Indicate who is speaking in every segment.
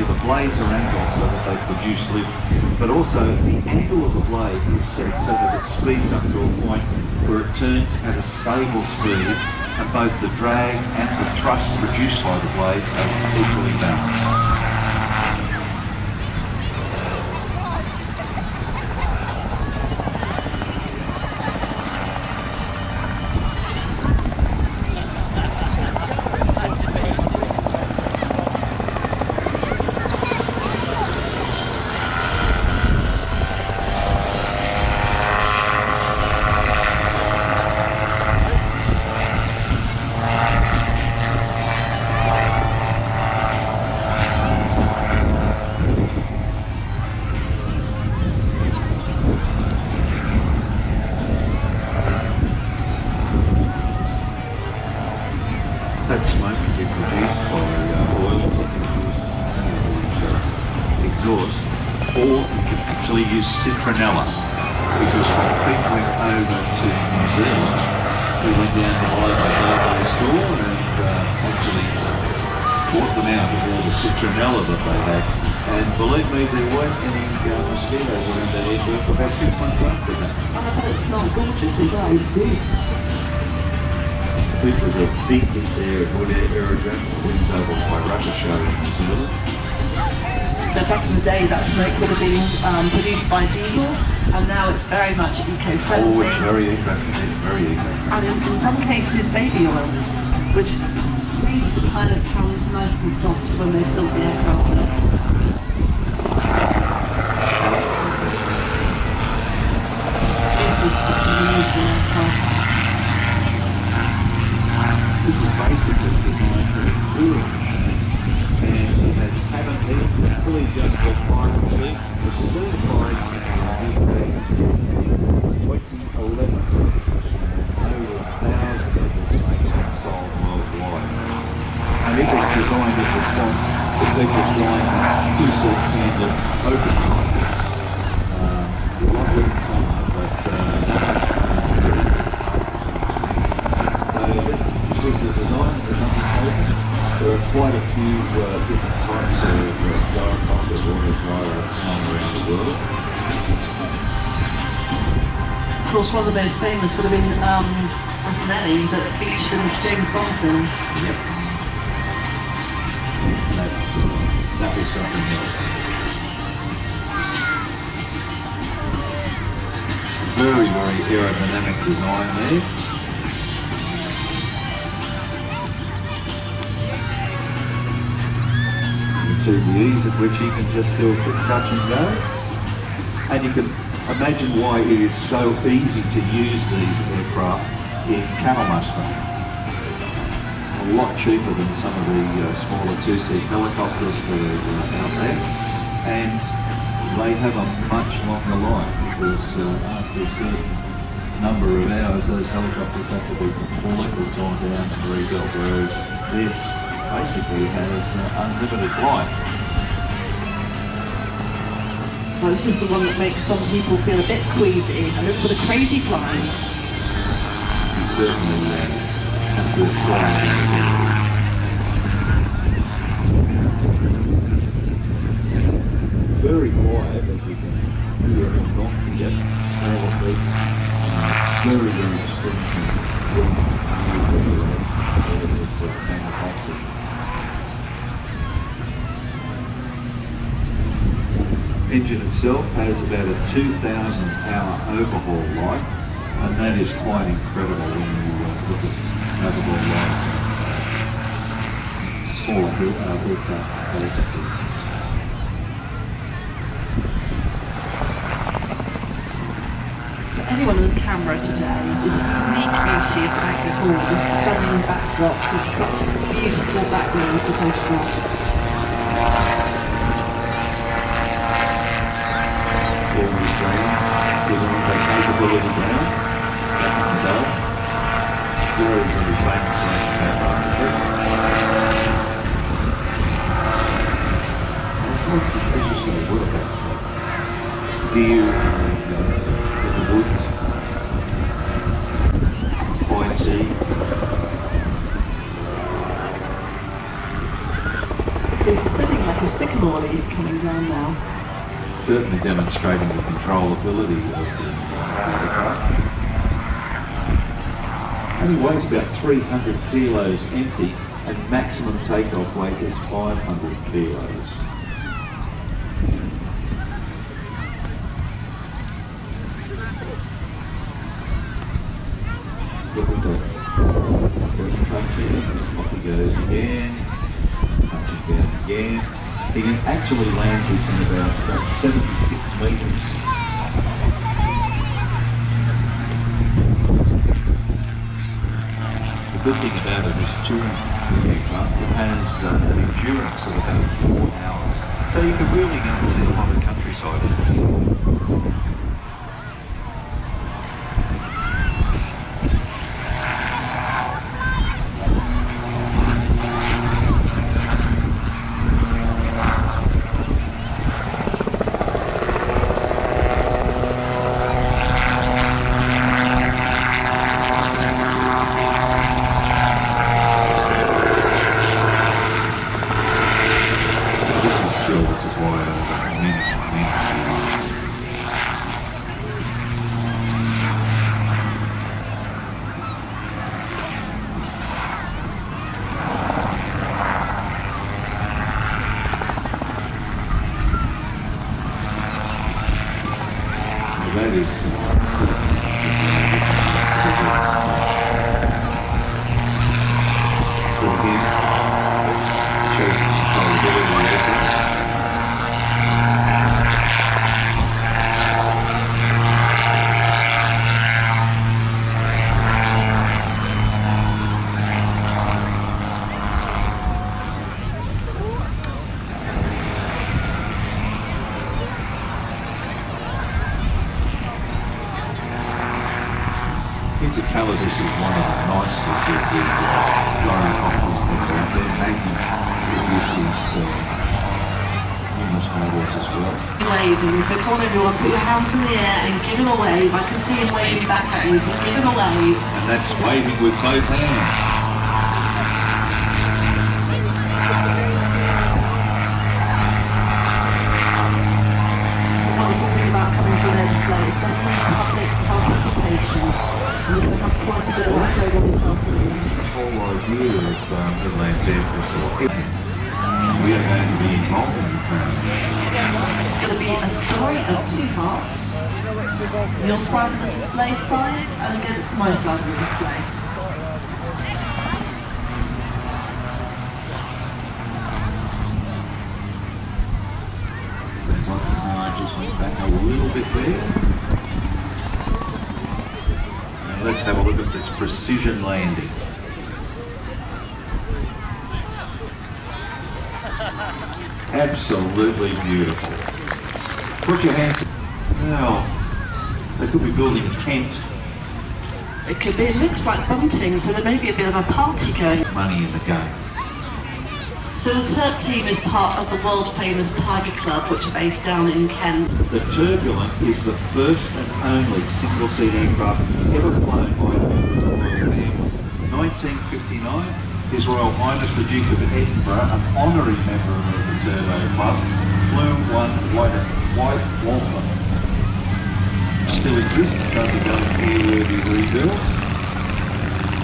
Speaker 1: the blades are angled so that they produce lift, but also the angle of the blade is set so that it speeds up to a point where it turns at a stable speed, and both the drag and the thrust produced by the blade are equally balanced. That smoke can be produced by oil exhaust, or you can actually use citronella, because when Pete went over to New Zealand, we went down to the local hardware store and actually bought them out of all the citronella that they had, and believe me, there weren't any mosquitoes around that area for about 6 months after that.
Speaker 2: I bet it smelled gorgeous as well.
Speaker 1: It was a big hit there at Wood Aerodrome, wins over my rubber show in New Zealand.
Speaker 2: So back in the day, that smoke would have been produced by diesel, and now it's very much eco-friendly.
Speaker 1: Oh, it's very eco-friendly, very eco-friendly.
Speaker 2: And in some cases, baby oil, which leaves the pilot's hands nice and soft when they fill the aircraft up. This is such an unusual aircraft.
Speaker 1: This is basically designed for a touring machine, and it has cabin heat, fully adjustable pilot seats. It was certified in 2011. Over 1,000 of its makes and sold worldwide. And it was designed in response to people flying two-seat tandem open cockpits. Lovely in summer, but was the design for Untitled. There are quite a few different types of gyrocopter water gyros around the world.
Speaker 2: Of course, one of the most famous would have been Nelly, that featured in the James Bond film.
Speaker 1: Yep. That was something else. Very, very aerodynamic design there. See the ease at which you can just do a quick touch and go, and you can imagine why it is so easy to use these aircraft in camel mustang. A lot cheaper than some of the smaller two-seat helicopters that are out there, and they have a much longer life, because after a certain number of hours those helicopters have to be completely torn down and rebuilt, whereas this basically has unlimited life.
Speaker 2: Well, this is the one that makes some people feel a bit queasy, and this for the crazy flying.
Speaker 1: You certainly have to fly. Very quiet, as you can hear it on here. Very, very Engine itself has about a 2,000 hour overhaul life, and that is quite incredible when you look at overhaul life in smaller aircraft helicopters.
Speaker 2: So anyone with a camera today, this unique beauty of Hackney Hall, this stunning backdrop gives such a beautiful background to the photographs.
Speaker 1: Capability ground, back in the day. Very, very famous landscape architect. As you say, what about here in the woods, high tea.
Speaker 2: So it's spinning like a a sycamore leaf coming down now.
Speaker 1: Certainly demonstrating the controllability of the aircraft. Only weighs about 300 kilos empty, and maximum takeoff weight is 500 kilos. Look at that. First touches, off he goes again, touching down again. He can actually land this in about 76 metres. The good thing about it is a touring aircraft. It has an endurance of about 4 hours. So you can really go and see a lot of countryside in it. That is shows the controllability of the aircraft. I think the Calidus is one of the nicest of the gyrocopters that are out there. Maniac produces numerous models as well.
Speaker 2: Waving, so come on everyone, put your hands in the air and give him a wave. I can see him waving back at you, so give him a wave.
Speaker 1: And that's waving with both hands.
Speaker 2: It's the wonderful thing about coming to an air display, it's definitely public participation. We're going to have quite a bit of that going on this afternoon.
Speaker 1: The whole idea of Midlands Air Festival. We are going to be involved in the crowd.
Speaker 2: It's going to be a story of two parts. Your side of the display side and against my side of the display.
Speaker 1: Seems like I just went back a little bit there. Now let's have a look at this precision landing. Absolutely beautiful. Put your hands. Now, they could be building a tent.
Speaker 2: It could be, it looks like bunting, so there may be a bit of a party going.
Speaker 1: Money in the game.
Speaker 2: So the Turp team is part of the world famous Tiger Club, which are based down in Kent.
Speaker 1: The Turbulent is the first and only single-seat aircraft ever flown by a member of the royal family. 1959, His Royal Highness the Duke of Edinburgh, an honorary member of the Turbo Club, flew one white Wolfman. Still exists, it's undergoing airworthy rebuild.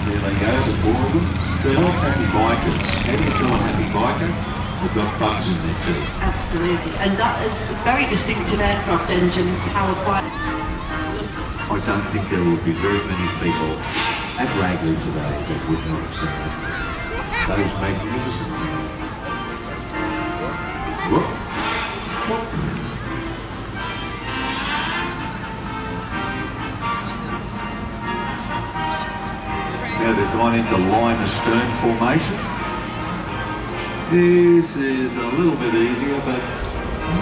Speaker 1: There they go, the four of them. They're not happy bikers. How do you tell a happy biker? They've got bugs in their teeth.
Speaker 2: Absolutely, and that is very distinctive aircraft engines powered by...
Speaker 1: I don't think there will be very many people at Ragley today that would not have seen them. Those magnificent men. Whoop. Whoop. Now they've gone into line astern formation. This is a little bit easier, but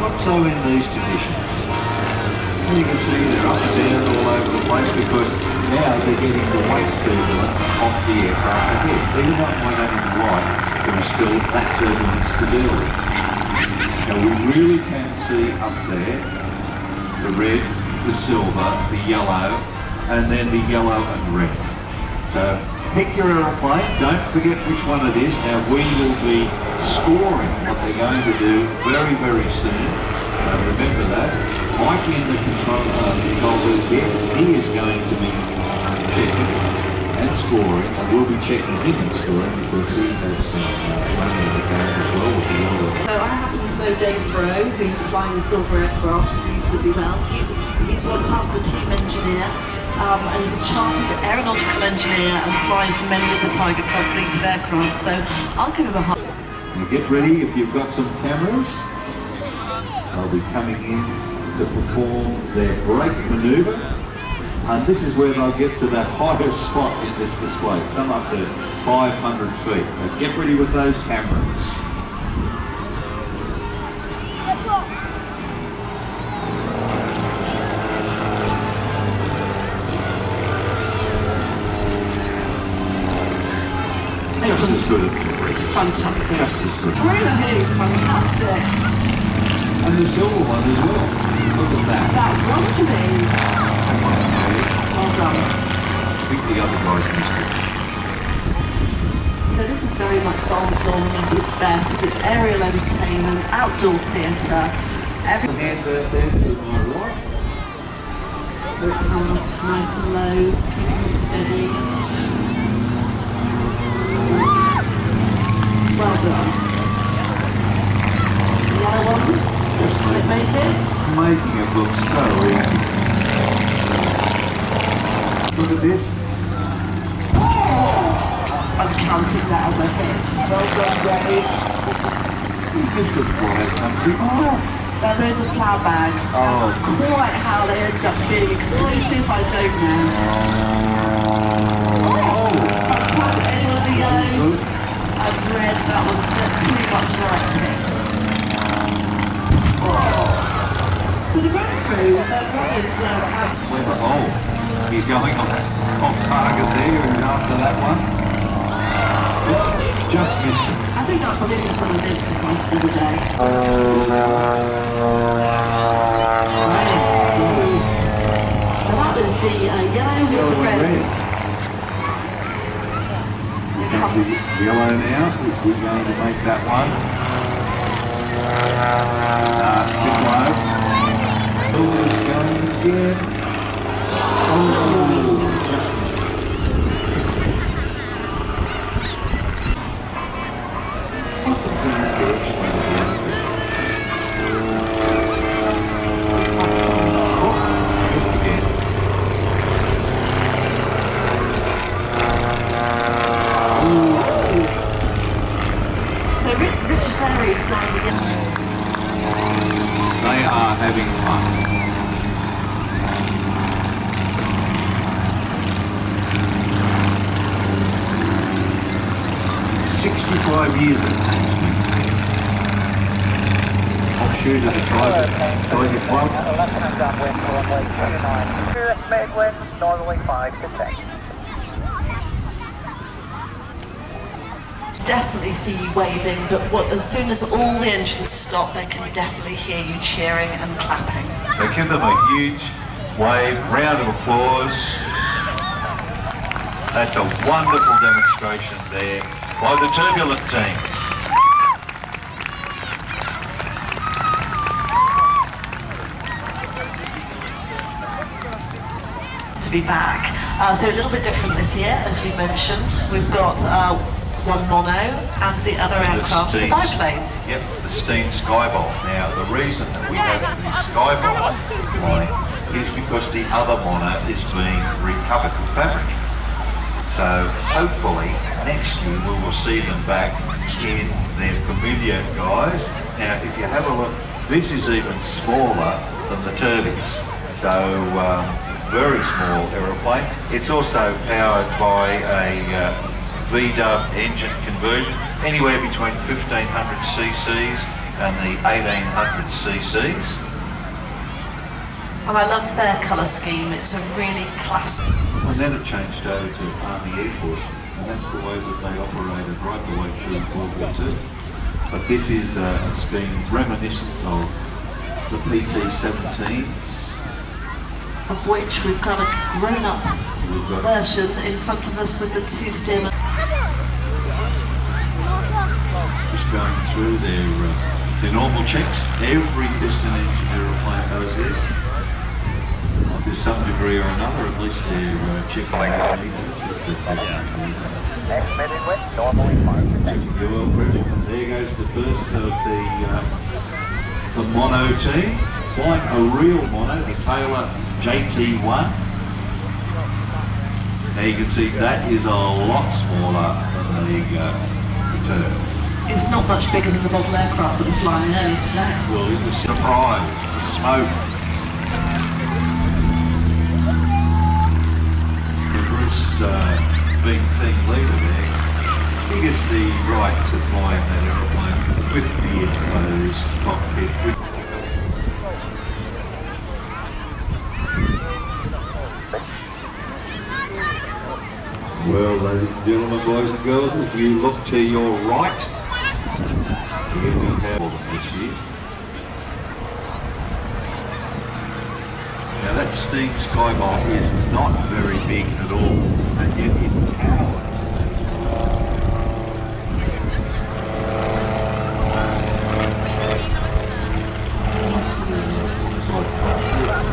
Speaker 1: not so in these conditions. And you can see they're up and down all over the place because now they're getting the weight turbulence off the aircraft ahead. Even though it might only be light, there is still that turbulence to deal with. Now we really can see up there the red, the silver, the yellow, and then the yellow and red. So pick your aeroplane, don't forget which one it is. Now we will be scoring, what they're going to do very, very soon. Remember that. Mike in the control booth here, he is going to be checking and scoring, and we'll be checking him and scoring because he has money in the game as well with the order.
Speaker 2: So I happen to know Dave Bro, who's flying the silver aircraft, and he's really well. He's one part of the team engineer, and he's a chartered aeronautical engineer and flies many of the Tiger Club fleet of aircraft. So I'll give him a hug.
Speaker 1: Now get ready if you've got some cameras. They'll be coming in to perform their brake manoeuvre. And this is where they'll get to the highest spot in this display, some up to 500 feet. Now get ready with those cameras. Just as good.
Speaker 2: It's fantastic.
Speaker 1: Just as good.
Speaker 2: Through the hoop, fantastic.
Speaker 1: And the silver one as well. Look at that.
Speaker 2: That's wonderful. Well done.
Speaker 1: I think the other guys missed it.
Speaker 2: So this is very much barnstorming at its best. It's aerial entertainment, outdoor theatre.
Speaker 1: The hands out there to my right.
Speaker 2: It comes nice and low, keeping it steady. Well done. The other one. Can it make it?
Speaker 1: Making it look so easy. Look at this.
Speaker 2: Oh, I'm counting that as a hit. Well done, Dave.
Speaker 1: You missed it, boy, country. Oh.
Speaker 2: Now those are flower bags.
Speaker 1: Oh.
Speaker 2: Quite how they end up being exclusive, I don't know. Oh, fantastic. Anyone in the yellow and red, that was pretty much direct hit. So the ground crew, that is
Speaker 1: Clever hole. He's going off target there and after that one. Yep, just missed it.
Speaker 2: I think that balloon is going to live to fight another day. So that is the yellow with the red.
Speaker 1: The yellow now, if we're going to make that one. Bit low. Oh, it's going again. Oh, just missed it. Off the green edge, oh, missed again.
Speaker 2: So Rich Ferry is flying the yellow.
Speaker 1: They are having fun. 65 years of offshoot of the Tiger Club.
Speaker 3: Estimated winds northerly 5 to 10.
Speaker 2: Definitely see you waving, but as soon as all the engines stop, they can definitely hear you cheering and clapping.
Speaker 1: So give them a huge wave, round of applause. That's a wonderful demonstration there by the Turbulent team.
Speaker 2: To be back. So a little bit different this year, as you mentioned. We've got one mono and the other aircraft is a biplane.
Speaker 1: Yep, the Steam Skybolt. Now the reason that we have the Skybolt line is because the other mono is being recovered with fabric. So hopefully next year we will see them back in their familiar guise. Now if you have a look, this is even smaller than the Turbies. So very small aeroplane. It's also powered by a V-dub engine conversion, anywhere between 1500 cc's and the 1800 cc's.
Speaker 2: And I love their colour scheme, it's a really classic.
Speaker 1: And then it changed over to Army Air Force, and that's the way that they operated right the way through World War II. But this is a scheme reminiscent of the PT-17s.
Speaker 2: Of which we've got a grown-up version in front of us with the two steermen.
Speaker 1: The going through their normal checks. Every piston engine aeroplane does this. To some degree or another, at least they're checking their meters.
Speaker 3: Estimated width, normally 5 to 10.
Speaker 1: Checking the oil pressure. And there goes the first of the mono team, flying a real mono, the Taylor JT1. Now you can see that is a lot smaller than the Turb.
Speaker 2: It's not much bigger than the model aircraft that we're flying earlier today.
Speaker 1: Well, it was surprise, smoke. Being team leader there, he gets the right to fly that aeroplane with the enclosed cockpit. Well, ladies and gentlemen, boys and girls, if you look to your right, here we have all of this year. Now that steam skybolt is not very big at all, and yet it towers.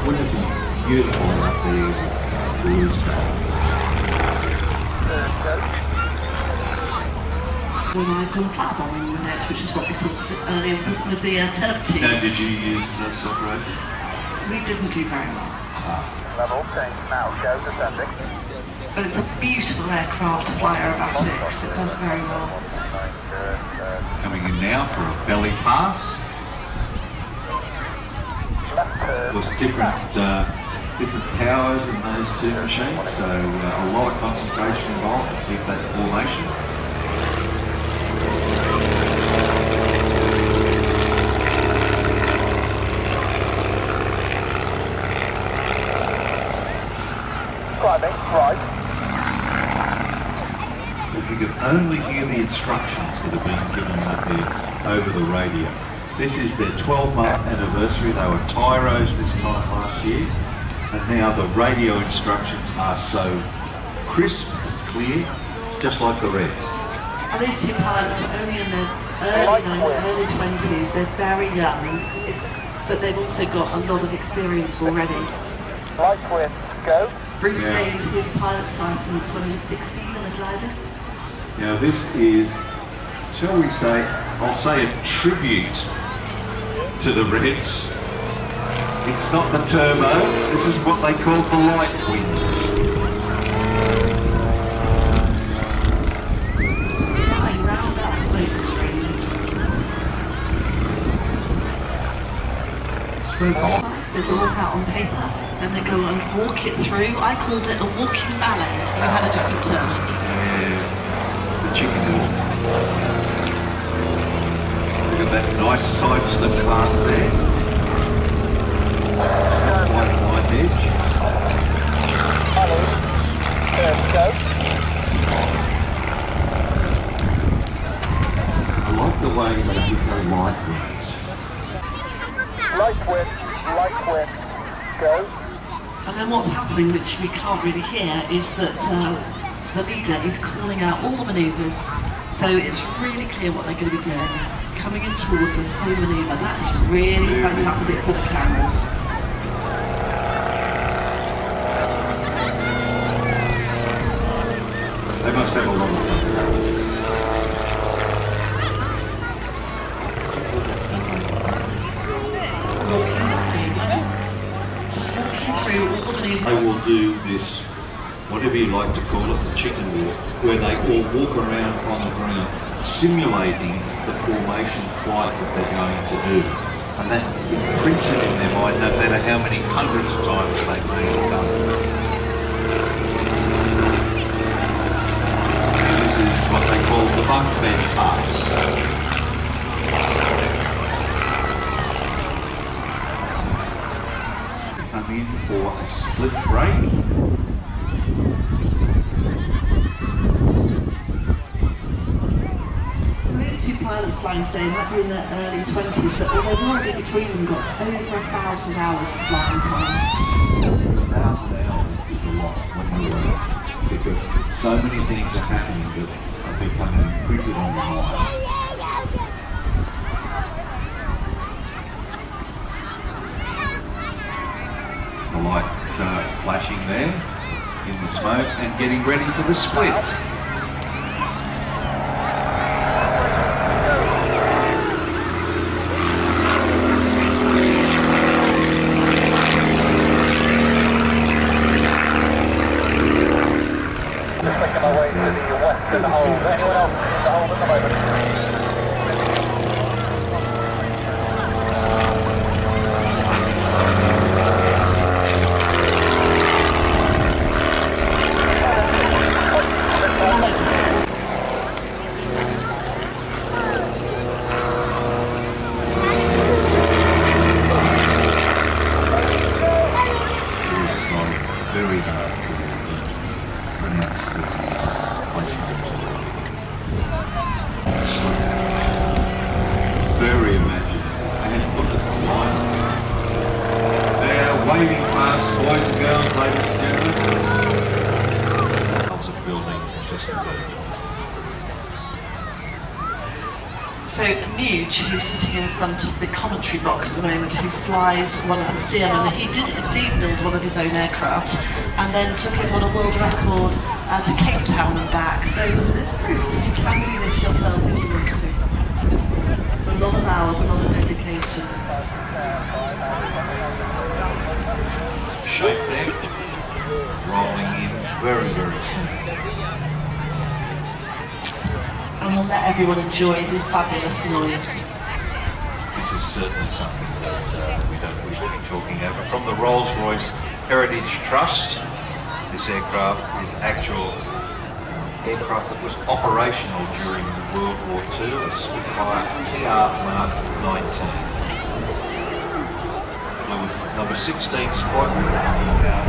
Speaker 1: Wouldn't it be beautiful up there, blue skies?
Speaker 2: When I've gone flybombing with it, which is what we saw earlier with the Turb team.
Speaker 1: Now, did you use separation?
Speaker 2: We didn't do very well.
Speaker 3: Level change now, shows ascending.
Speaker 2: But it's a beautiful aircraft to fly aerobatics. It does very well.
Speaker 1: Coming in now for a belly pass. Of course, different powers in those two machines, so a lot of concentration involved to keep that formation.
Speaker 3: Climbing, right.
Speaker 1: If you could only hear the instructions that are being given out there over the radio. This is their 12-month anniversary. They were tyros this time last year, and now the radio instructions are so crisp and clear, just like the Reds.
Speaker 2: And these two pilots are only in their early 20s. They're very young, but they've also got a lot of experience already.
Speaker 3: Light width, go.
Speaker 2: Bruce gained his pilot's license when he was 16 in a glider.
Speaker 1: Now this is, shall we say, I'll say a tribute to the Reds. It's not the turbo, this is what they call the light wings.
Speaker 2: Flying round that smoke screen. They draw it out on paper, then they go and walk it through. I called it a walking ballet. You had a different term.
Speaker 1: The chicken walk. Look at that nice side slip pass there. White edge. I like the way they did the light wings.
Speaker 3: Light width, go.
Speaker 2: And then what's happening, which we can't really hear, is that the leader is calling out all the manoeuvres. So it's really clear what they're going to be doing. Coming in towards us, so manoeuvre. That is really fantastic for the cameras.
Speaker 1: They must have a lot of fun.
Speaker 2: Just walking through all the manoeuvres.
Speaker 1: They will do this, whatever you like to call it, the chicken walk, where they all walk around on the ground, simulating the formation flight that they're going to do. And that imprints it in their mind, no matter how many hundreds of times they may have done it. And this is what they call the bunk bed pass. Come in for a split break.
Speaker 2: So these two pilots flying today might be in their early 20s, but they've already between them got over 1,000 hours of flying time.
Speaker 1: 1,000 hours is a lot when you learn, because so many things are happening that are becoming imprinted on the mind. the smoke and getting ready for the split.
Speaker 3: Just making my way to the west of the hold. Anyone else in the hold at the moment?
Speaker 1: Very hard to pronounce the placement. Very imaginative. And look at the line. They're waving past, boys and girls, ladies and gentlemen. Lots of building system versions.
Speaker 2: So Nuge, who's sitting in front of the commentary box at the moment, who flies one of the Stearman, he did indeed build one of his own aircraft and then took it on a world record to Cape Town and back. So there's proof that you can do this yourself if you want to. A lot of hours, a lot of dedication.
Speaker 1: Shape there, rolling in very, very soon.
Speaker 2: And we'll let everyone enjoy the fabulous noise.
Speaker 1: This is certainly something that we don't wish to be talking over. From the Rolls Royce Heritage Trust, this aircraft is actual aircraft that was operational during World War II, a Spitfire TR Mark 19. With number 16 Squadron coming out.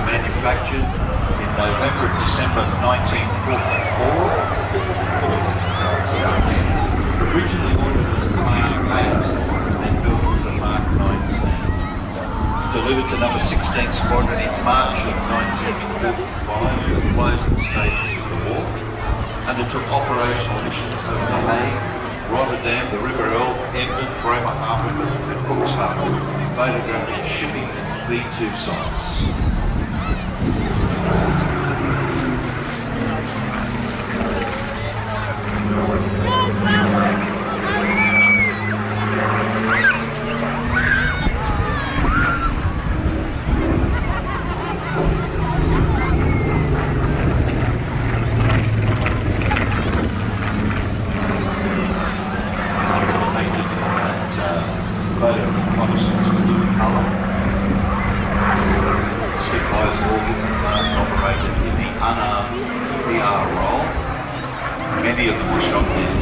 Speaker 1: Manufactured in November and December 1944. Originally ordered as a Mark 8, then built as a Mark 19. Delivered to number 16 Squadron in March of 1945 at the closing stages of the war. Undertook operational missions over The Hague, Rotterdam, the River Elbe, Emden, Bremerhaven and Cuxhaven, photographing shipping V2 sites. Spitfires of all different kinds operated in the unarmed PR role. Many of them were shot dead.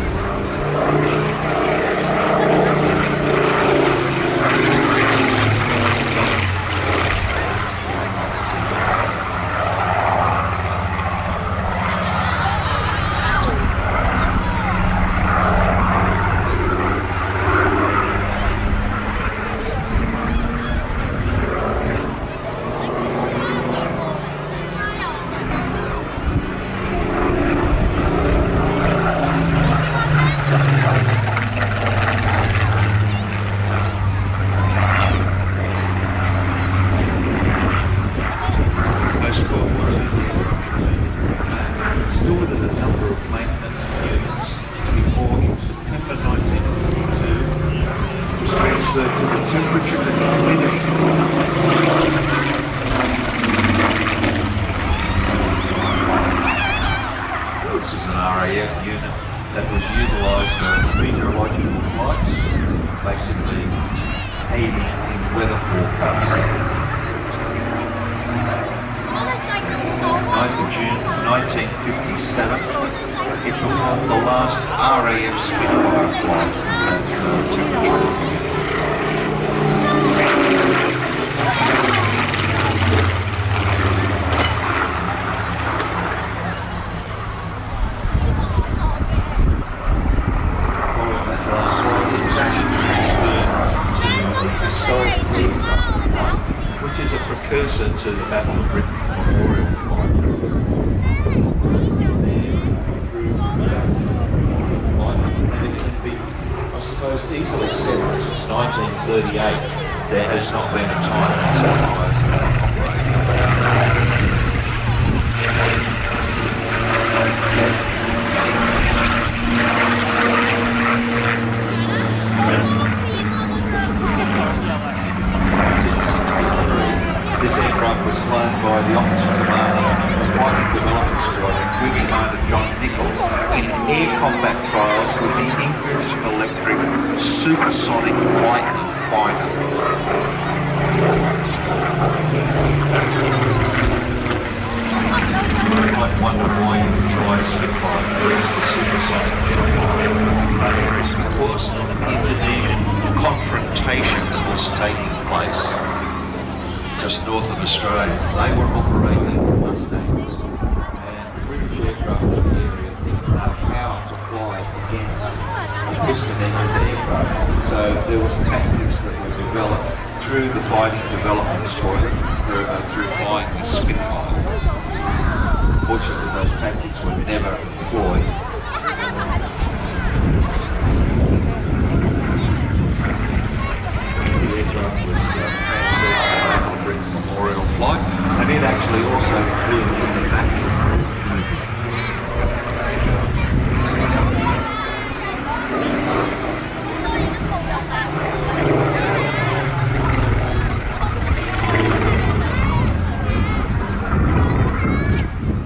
Speaker 1: To the temperature and humidity. This is an RAF unit that was utilised for meteorological flights, basically aiding in weather forecasting. 9th of June 1957, it performed the last RAF Spitfire flight at temperature. Which is a precursor to the Battle of Britain Memorial Flight. And it can be, I suppose, easily said that since 1938 there has not been a time that Spitfires have operated. This aircraft was flown by the officer commanding the Fighting Development Squadron, who commanded John Nichols, in air combat trials with the English electric supersonic Lightning fighter. You might wonder why you try Spitfire against the supersonic jet fighter. It's because of an Indonesian confrontation that was taking place just north of Australia. They were operating Mustangs, and the British aircraft in the area didn't know how to fly against a piston-engined aircraft. So there was tactics that were developed through the Fighting Development Squadron through flying the Spitfire. Fortunately, those tactics were never employed. The aircraft was transferred to the Battle of Britain Memorial Flight, and it actually also flew in the back.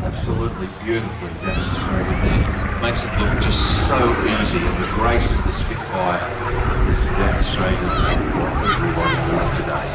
Speaker 1: Absolutely beautifully demonstrated there. Makes it look just so easy, and the grace of the Spitfire is demonstrated for everybody today.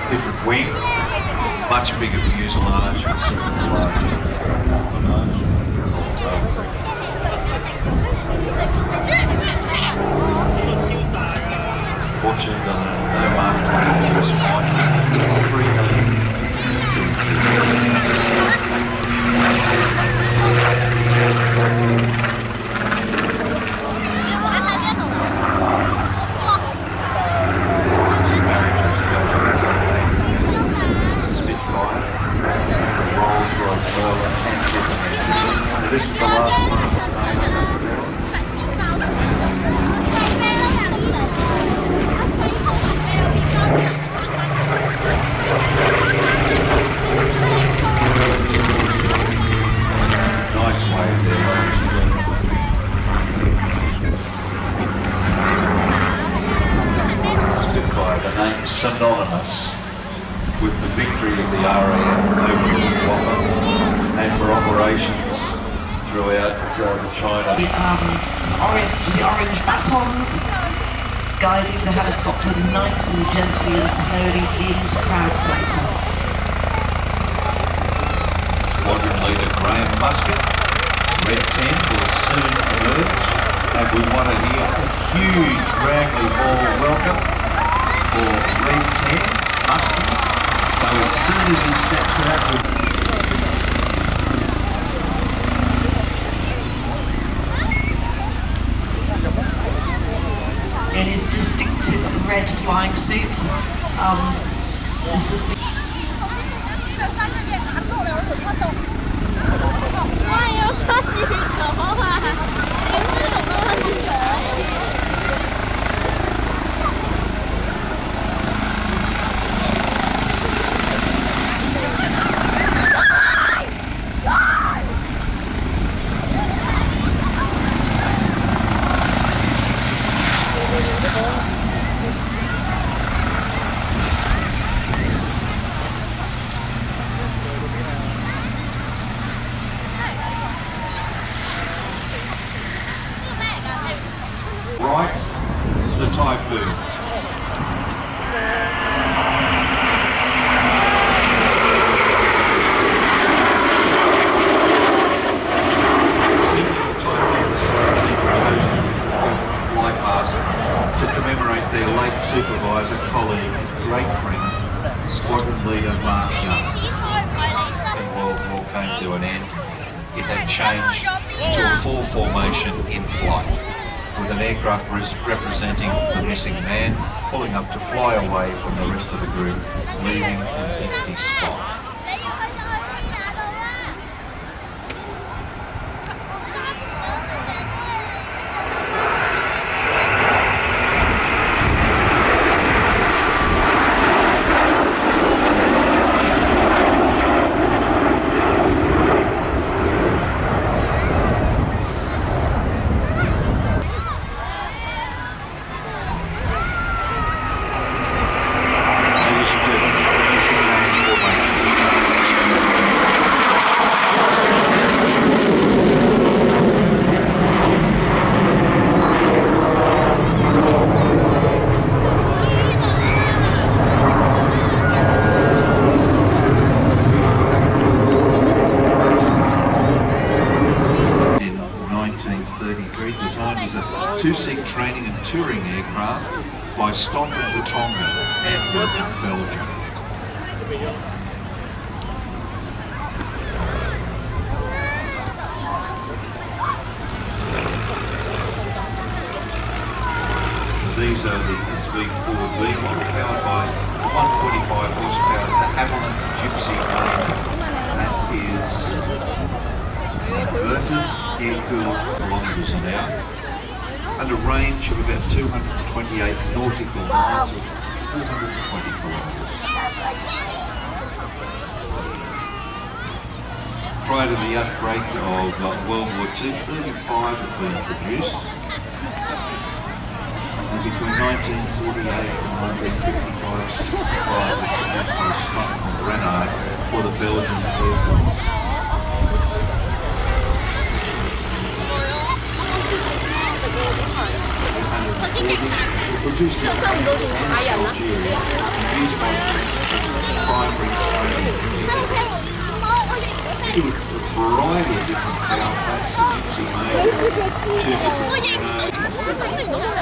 Speaker 1: Different wing, much bigger fuselage, large empennage, whole tail section. Fortunately, no Mark 24's flight, pre-named Rolls Royce Heritage. This is the last one. Nice wave there, ladies and gentlemen. Spitfire, the name is synonymous with the victory of the RAF over the wingwalker and for operations throughout the China.
Speaker 2: The orange batons guiding the helicopter nice and gently and slowly into crowd centre.
Speaker 1: Squadron leader Graham Muscat, red tent will soon emerge, and we want to hear a huge Ragley Hall welcome for red tent Muscat. So as soon as he steps out,
Speaker 2: flying suit. This is
Speaker 1: right, the Typhoon. To commemorate their late supervisor, colleague, great friend, squadron leader Mark Young. When World War came to an end, it had changed to a full formation in flight, with an aircraft representing the missing man pulling up to fly away from the rest of the group, leaving an empty spot. Designed as a two-seat training and touring aircraft by Stampe Display in Belgium. These are the SV4B model, powered by 145 horsepower de Havilland Gypsy motor. That is converted air-cooled kilometres an hour, and a range of about 228 nautical miles, 220 kilometres. Prior to the outbreak of World War II, 35 had been produced, and between 1948 and 1955, 65 were produced by Stampe and Renard for the Belgian Air Force. Produced in Algeria, used by primary training. With a variety of different power plants, the Gypsy made two different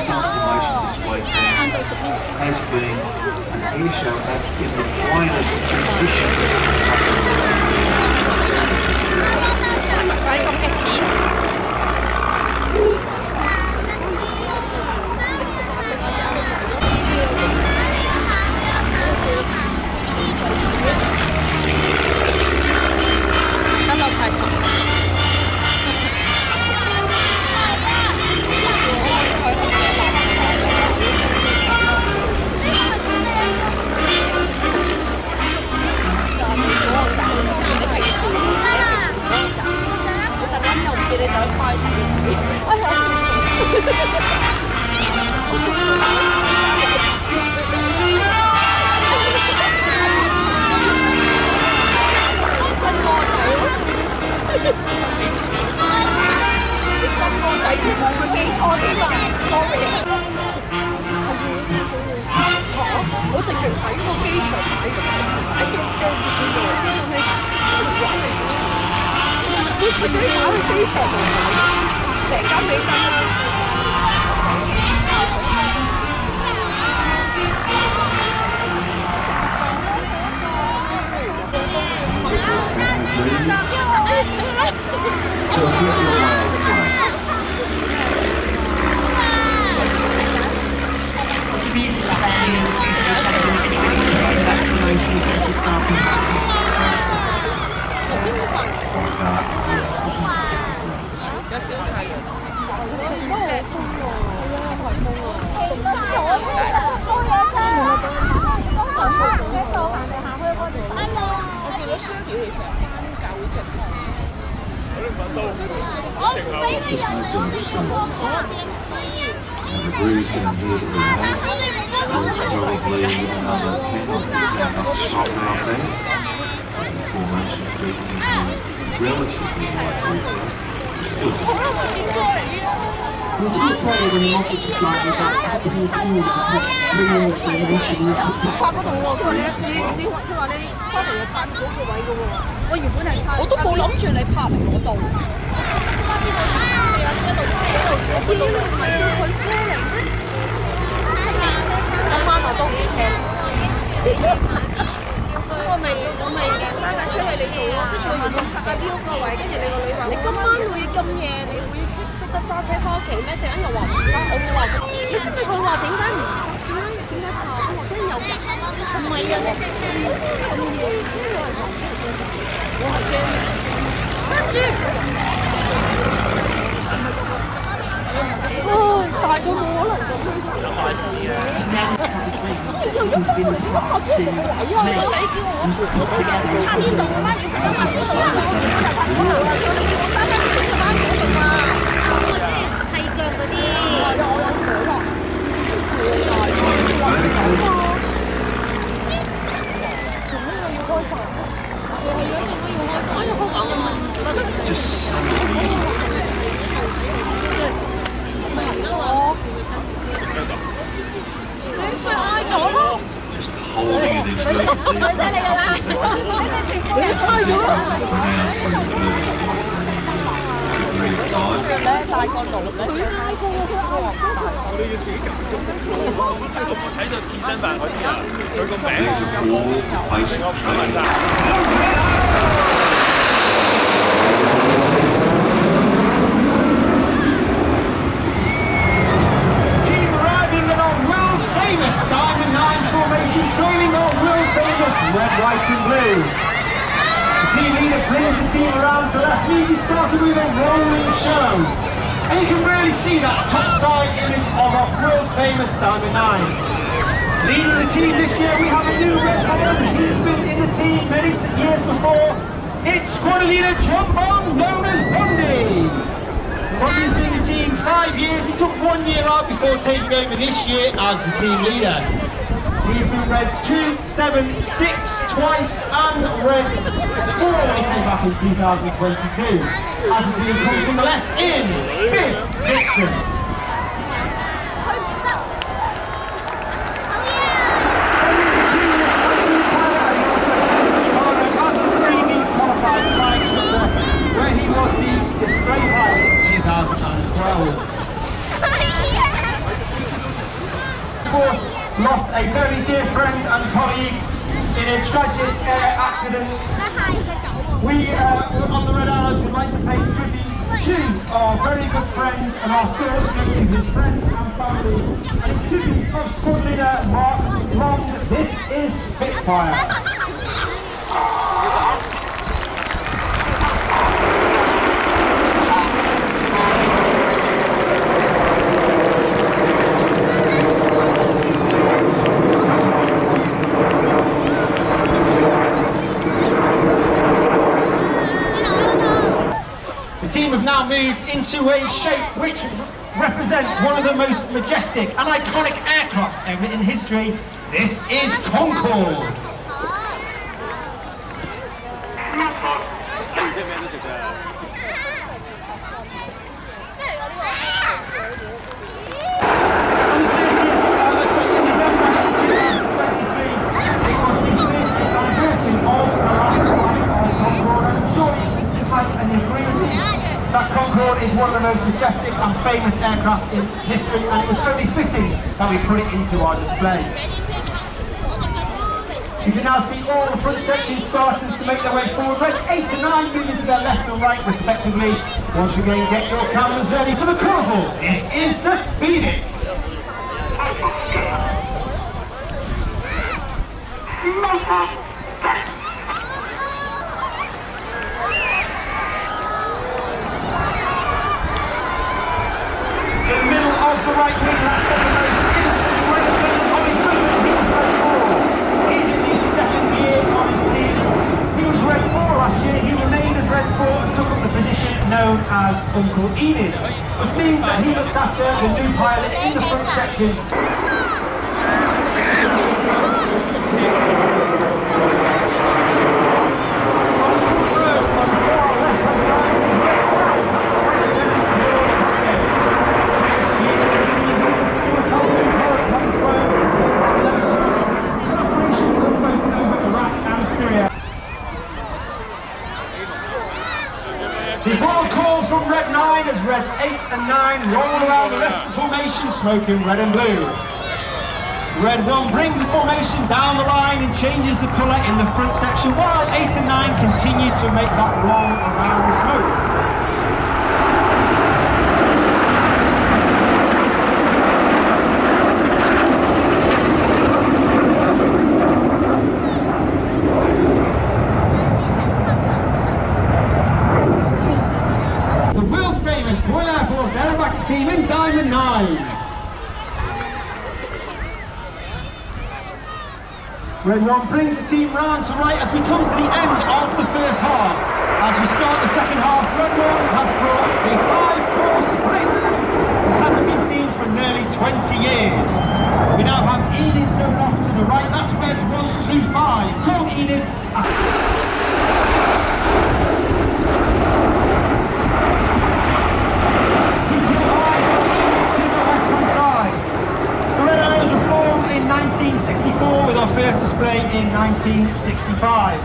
Speaker 1: Stampe Display Team has been an airshow in the finest tradition.
Speaker 2: music value this beautiful setting equivalent to going back to a 1930s garden party.
Speaker 1: And the breeze down here to the right, there's probably another 10 or 15 knots strong out there. And the formation keeping relatively light breeze. Still.
Speaker 2: We talked earlier when the models were flying about cutting the corner to bring in the formation and it's exactly
Speaker 4: 我都冇諗住你拍嚟嗰度。我見你咪叫佢車嚟咩？今晚我都唔車。我咪揸架車去你度咯，跟住我原本泊喺呢個位，跟住你個女話：你今晚會咁夜，你會識得揸車翻屋企咩？陣間又話唔揸，我會話你知唔知佢話點解唔點解拍？佢話驚有人，唔係啊，咁夜驚有人拍。 我係驚，跟住，大到冇可能咁樣。
Speaker 2: Sedater-covered wings happen to be in this class to make and put together as something that
Speaker 1: just so easy. Just holding these little There's a ball for basic training.
Speaker 5: Diamond 9 formation trailing on world famous red, white and blue. The team leader brings the team around to left knee. He started with a rolling show. And you can really see that top side image of our world famous Diamond 9. Leading the team this year we have a new red head. He's been in the team many years before. It's squad leader John Bond, known as Bundy. Bundy's been in the team 5 years. He took 1 year out before taking over this year as the team leader. He's been red 2, 7, 6 twice and red 4 when he came back in 2022. As the team comes from the left in Big Dixon. Where he was the display pilot in 2012. Of course, lost a very dear friend and colleague in a tragic accident. We on the Red Arrows would like to pay tribute to our very good friend and our thoughts go to his friends and family. And in tribute from squad leader Mark Long, this is Spitfire. The team have now moved into a shape which represents one of the most majestic and iconic aircraft ever in history. This is Concorde. That Concorde is one of the most majestic and famous aircraft in history, and it was only fitting that we put it into our display. You can now see all the front section starters to make their way forward, red 8 and 9 moving to their left and right respectively. Once again, get your cameras ready for the carnival. This is the Phoenix. In the middle of the right wing, last uppermost is Flight Attendant Ollie Sutton. He was Red 4. He's in his second year on his team. He was Red 4 last year. He remained as Red 4 and took up the position known as Uncle Enid, which means that he looks after the new pilot in the front section. The ball call from Red 9 as Reds 8 and 9 roll around the rest of the formation smoking red and blue. Red 1 brings the formation down the line and changes the colour in the front section while 8 and 9 continue to make that roll around the smoke. Aerosuperbatic team in Diamond 9. Red 1 brings the team round to right as we come to the end of the first half. As we start the second half, Red 1 has brought a 5-course sprint, which hasn't been seen for nearly 20 years. We now have Enid going off to the right. That's Reds 1 through 5. Called Enid. In 1964 with our first display in 1965.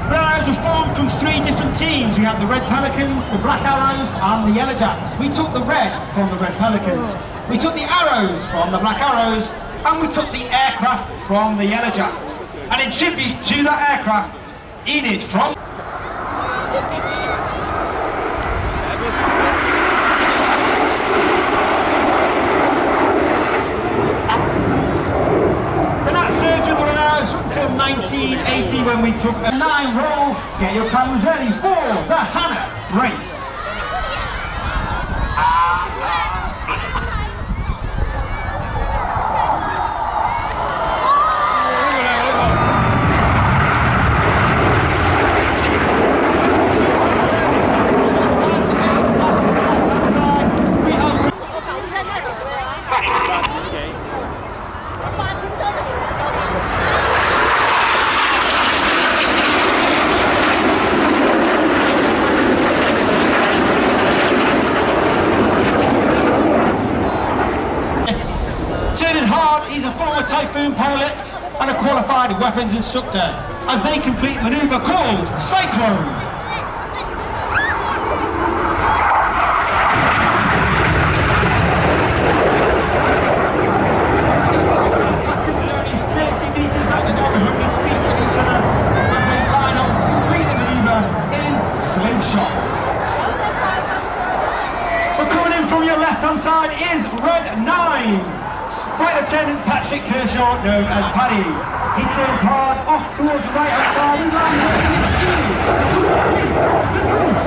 Speaker 5: Red Arrows were formed from 3 different teams. We had the Red Pelicans, the Black Arrows and the Yellow Jacks. We took the red from the Red Pelicans, we took the arrows from the Black Arrows and we took the aircraft from the Yellow Jacks. And in tribute to that aircraft, Enid from until 1980 when we took a 9 roll. Get your cameras ready for the Hannah break. He's a former Typhoon pilot and a qualified weapons instructor as they complete a manoeuvre called Cyclone. Passing with only 30 metres, that's about 100 feet of each other as they line up to complete the manoeuvre in slingshot. But coming in from your left hand side is Red 9. Flight Attendant Patrick Kershaw, known as Paddy. He turns hard off towards the right hand side and lines up with Enid to complete the goose.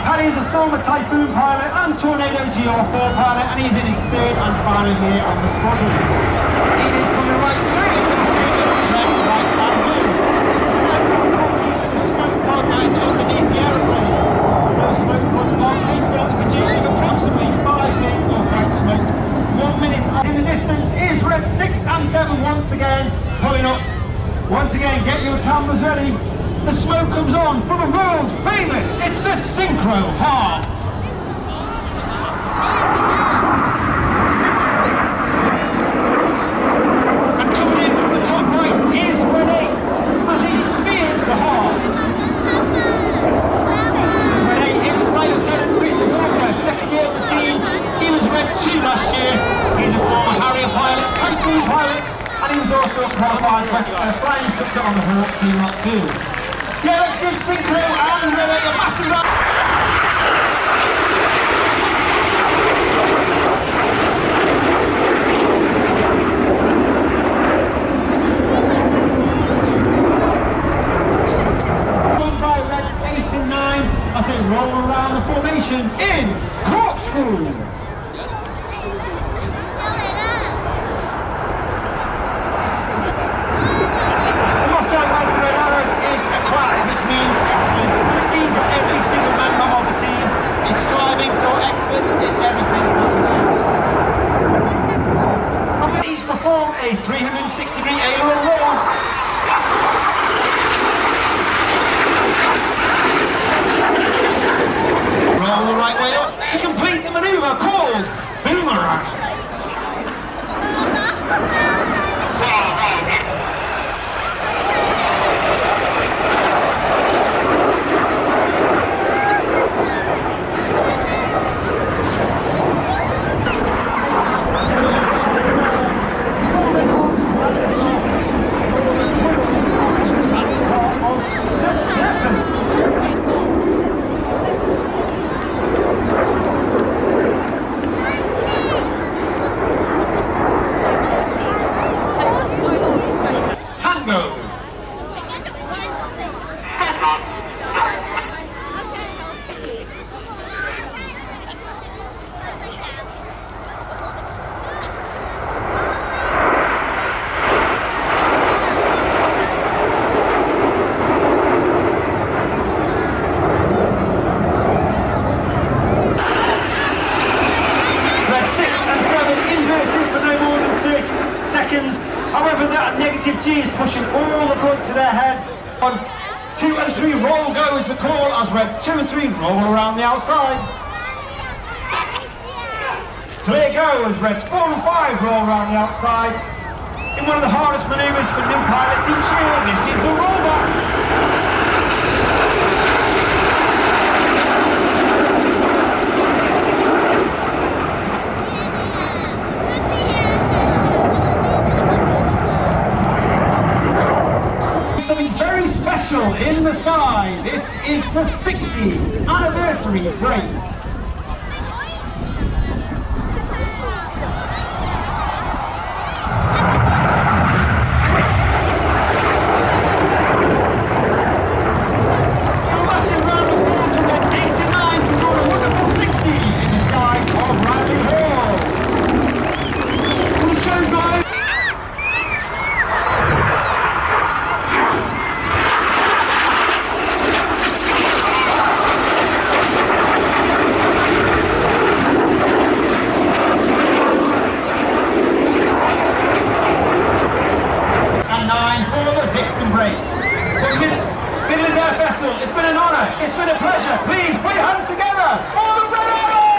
Speaker 5: Paddy is a former Typhoon pilot and Tornado GR4 pilot, and he's in his 3rd and final year on the squadron. Enid coming right, trailing with the famous red, white and blue. And as possible, using the smoke pod that is underneath the aeroplane. Those smoke pods are capable of producing approximately 5 minutes of bright smoke. 1 minute in the distance is Red 6 and 7 once again pulling up. Once again, get your cameras ready. The smoke comes on from a world famous. It's the Synchro Heart. And coming in from the top right is Red 8 as he spears the heart. Flight Attendant Wingwalker, 2nd year on the team. He was Red 2 last year. He's a former Harrier pilot, Typhoon pilot, and he was also a qualified flying instructor on the Hawk Team Lot 2. Yeah, let's give Synchro and Red 8 a massive round. team in corkscrew. The motto of the Red Arrows is acquire, which means excellence. It means that every single member of the team is striving for excellence in everything that we do. And please perform a 360-degree aileron roll. Roll the right way up to complete the manoeuvre called boomerang. However, that negative G is pushing all the blood to their head. On 2 and 3, roll go is the call as Reds 2 and 3 roll around the outside. Clear go as Reds 4 and 5 roll around the outside. In one of the hardest manoeuvres for new pilots each year, this is the rollbacks. Something very special in the sky. This is the 60th anniversary break. A massive round of applause for Reds 8 and 9 who got a wonderful 60 in the skies of Bradley Hall. Also, guys. Midlands Air Festival, it's been an honour, it's been a pleasure. Please put your hands together for the Red Arrows!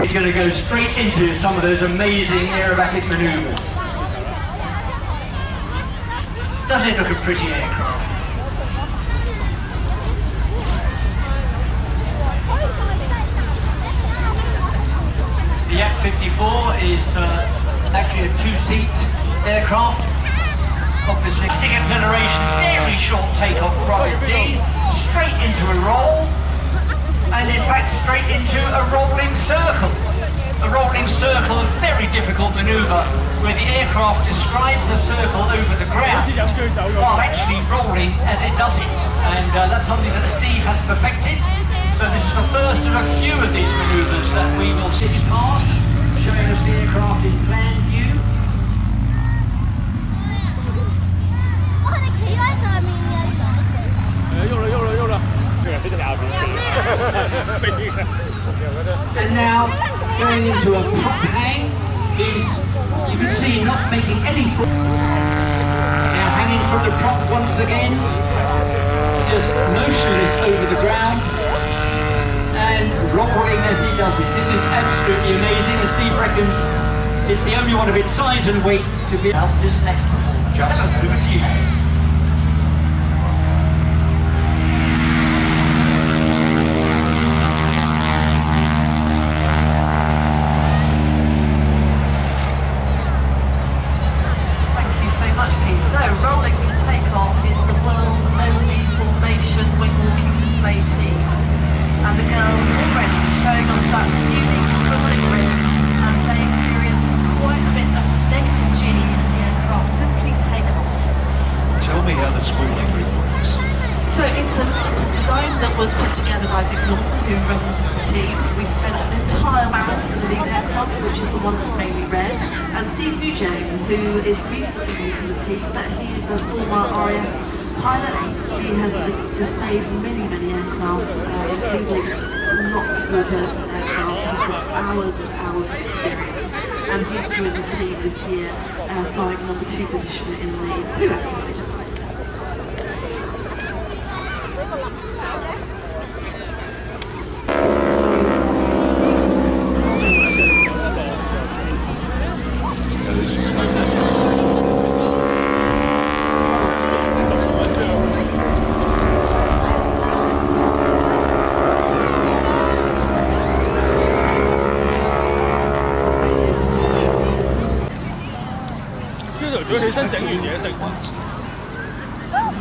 Speaker 5: He's going to go straight into some of those amazing aerobatic manoeuvres. Does it look a pretty aircraft? The Yak 54 is actually a two-seat aircraft. Obviously, stick acceleration, very short takeoff from D, straight into a roll, and in fact straight into a rolling circle. A rolling circle, a very difficult manoeuvre, where the aircraft describes a circle over the ground while actually rolling as it does it. And that's something that Steve has perfected. So this is the first of a few of these manoeuvres that we will stitch past, showing us the aircraft in plan view. And now going into a prop hang is, you can see, not making any foot. Now hanging from the prop once again, just motionless over the ground and rolling as he does it. This is absolutely amazing, and Steve reckons it's the only one of its size and weight to be out this next performance. Just over to you.
Speaker 2: So, rolling from takeoff is the world's only formation wing walking display team. and the girls already showing off that unique swiveling rig as they experience quite a bit of negative G as the aircraft simply take off.
Speaker 1: Tell me how the swiveling rig works.
Speaker 2: So it's a design that was put together by Victor, who runs the team. We spent an entire round in the lead aircraft, which is the one that's mainly red, and Steve Nugent, who is recently new to the team, but he is a former RAF pilot. He has displayed many aircraft, including lots of warbird aircraft. He's got hours and hours of experience, and he's joined the team this year, flying number 2 position in the Blue Aircraft.
Speaker 6: This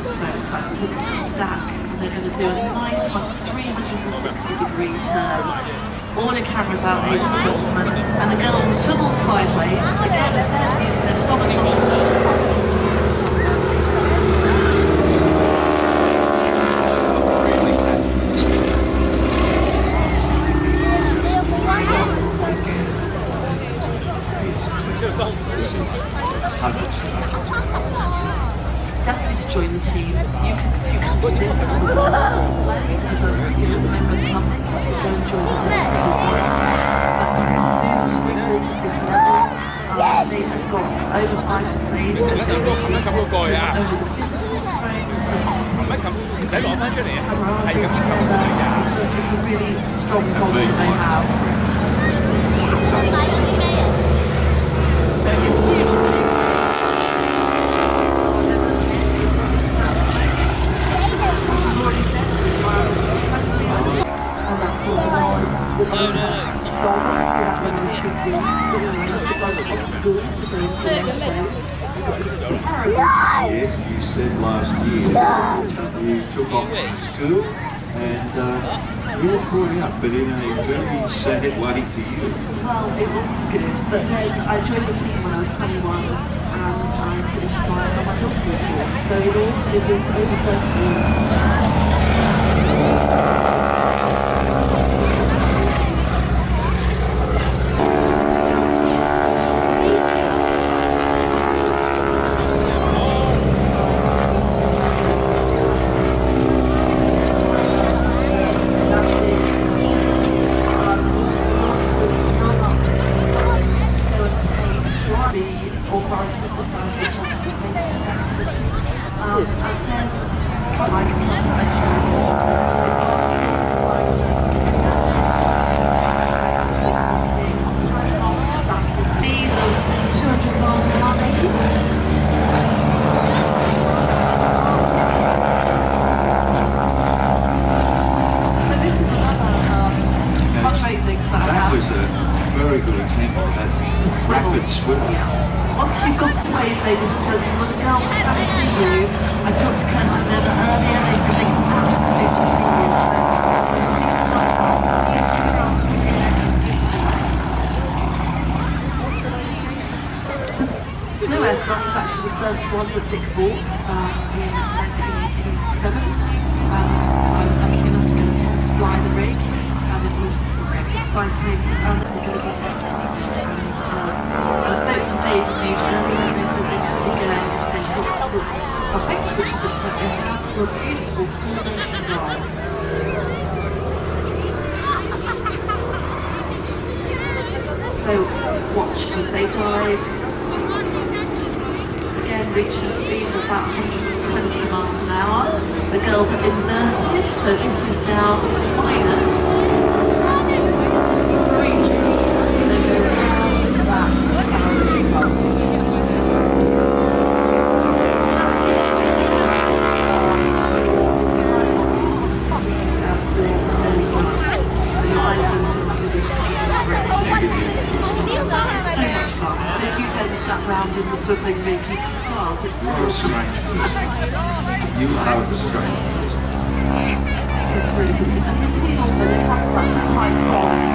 Speaker 6: is so exciting.
Speaker 2: This is Stack. They're going to do a nice 360-degree turn. All the cameras out here to the government, and the girls are swiveled sideways. Again, as they're using their stomach muscles. Definitely to join the team. You can do this as a display, as a member of the public. Go and join the team as a but to wingwalk at this level, they have got over 5 displays. So over the physical strength, it's a really strong bond that they have. So it's you just being already said
Speaker 1: Yes, you said last year you took off from school and you were caught out, but in a very sad way for you.
Speaker 2: Well, it wasn't good, but then I joined the team when I was 21 and I finished flying on my doctor's board, so it was over 30 years. Once you've got swayed, ladies and gentlemen, when the girls can never see you, I talked to Kirsten Leather earlier, they said they can absolutely see you, so the Blue Aircraft is actually the first one that Vic bought in 1987, and I was lucky enough to go and test fly the rig, and it was really exciting, and they're going to be doing I spoke to Dave and Nugent earlier and they said they could be going and put the height certificates that they have for a beautiful coordination dive. So watch as they dive. Again, reaching a speed of about 120 miles an hour. The girls are inverted, so this is now minus 3G. They go round that Snap round in the swiveling rig, you see stars, it's
Speaker 1: You're a strange person. You are the strange person.
Speaker 2: it's really good. And the team also, they have such a tight bond.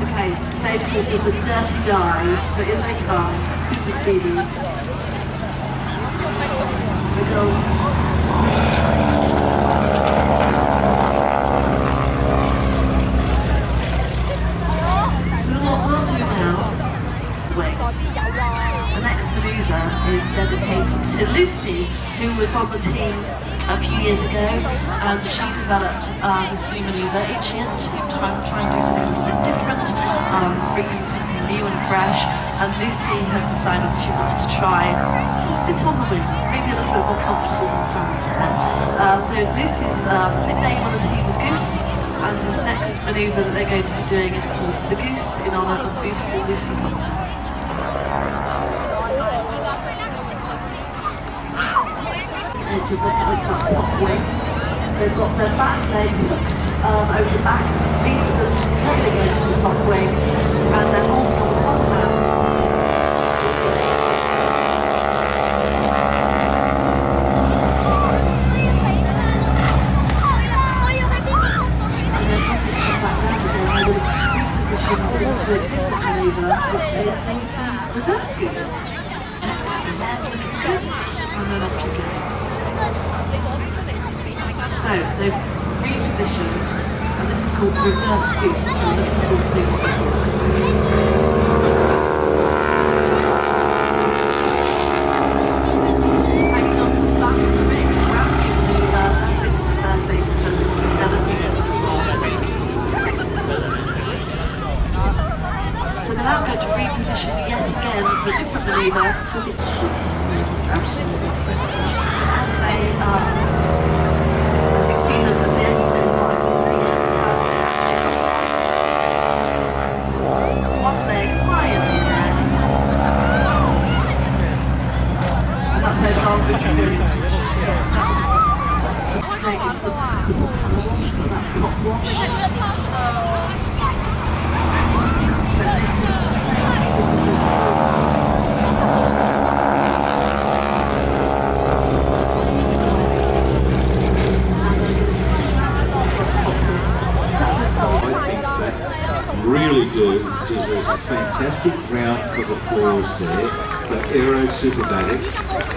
Speaker 2: Okay, Dave calls this a dirty dive, so in they come, super speedy. So we go. So what we'll do now, wait. The next manoeuvre is dedicated to Lucy, who was on the team a few years ago, and she developed this new manoeuvre each year. The team try and do something a little bit different, bring in something new and fresh, and Lucy had decided that she wanted to try to sit on the wing, maybe a little bit more comfortable than standing there. So Lucy's nickname on the team was Goose, and this next manoeuvre that they're going to be doing is called the Goose, in honour of beautiful Lucy Foster. Edge of the helicopter top wing. They've got their back leg hooked over the back, feet with the trailing edge of the top wing, and they're holding on the top hand. And then when they come back down again, they will reposition into a different manoeuvre, which they use reverse goose. Check that, the hair's looking good, and then off you go. So they've repositioned, and this is called the reverse goose, so I'm looking forward to seeing what this works. Hanging off the back of the ring, ground new manoeuvre. This is the first, ladies and gentlemen, we've never seen this before. So they're now going to reposition yet again for a different manoeuvre with the absolutely as they as you see them, as the engine goes by, you see them stand. One leg high in the air. And that's their dog's experience. That was straight into the colour wash, the top wash.
Speaker 1: Really do deserve a fantastic round of applause there for Aerosuperbatic,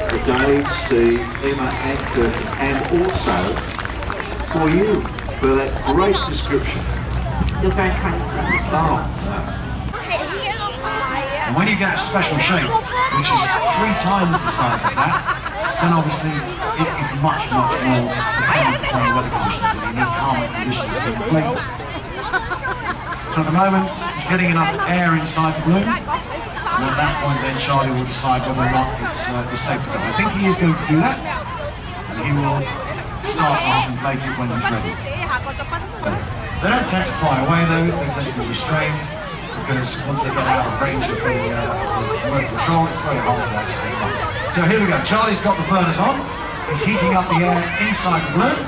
Speaker 1: for Dave, Steve, Emma and Kirsten, and also for you, for that great description.
Speaker 2: You're very kind, sir.
Speaker 1: Oh,
Speaker 6: And when you get a special shape, which is 3 times the size of that, then obviously it is much, much more dependent upon the weather conditions, and you need calmer conditions to inflate. So at the moment, he's getting enough air inside the balloon, and at that point then Charlie will decide whether or not it's safe to go. I think he is going to do that, and he will start to inflate it when he's ready. They don't tend to fly away though, they tend to be restrained, because once they get out of range of the remote control, it's very hard to actually fly. So here we go, Charlie's got the burners on, he's heating up the air inside the balloon,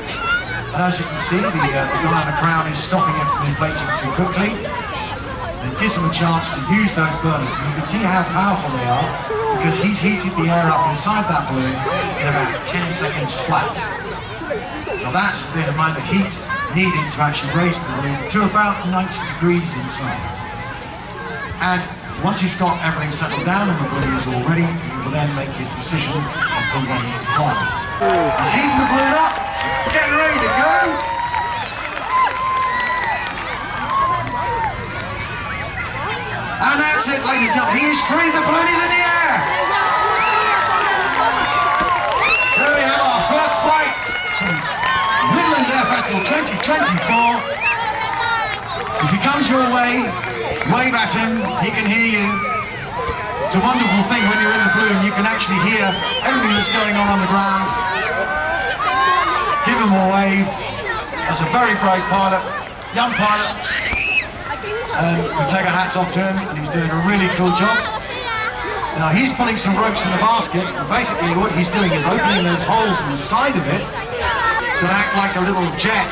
Speaker 6: and as you can see, the guy on the crown is stopping it from inflating too quickly. It gives him a chance to use those burners, and you can see how powerful they are, because he's heated the air up inside that balloon in about 10 seconds flat. So that's the amount of heat needed to actually raise the balloon to about 90 degrees inside. And once he's got everything settled down and the balloon is all ready, he will then make his decision as to when to fly. He's heating the balloon up, it's getting ready to go. And that's it, ladies and gentlemen, he's free, the balloon is in the air. There we have our first flight. Midlands Air Festival 2024. If he comes your way, wave at him, he can hear you. It's a wonderful thing when you're in the balloon, you can actually hear everything that's going on the ground. Give him a wave. That's a very brave pilot, young pilot. And we take our hats off to him, and he's doing a really cool job. Now he's pulling some ropes in the basket, and basically what he's doing is opening those holes in the side of it that act like a little jet,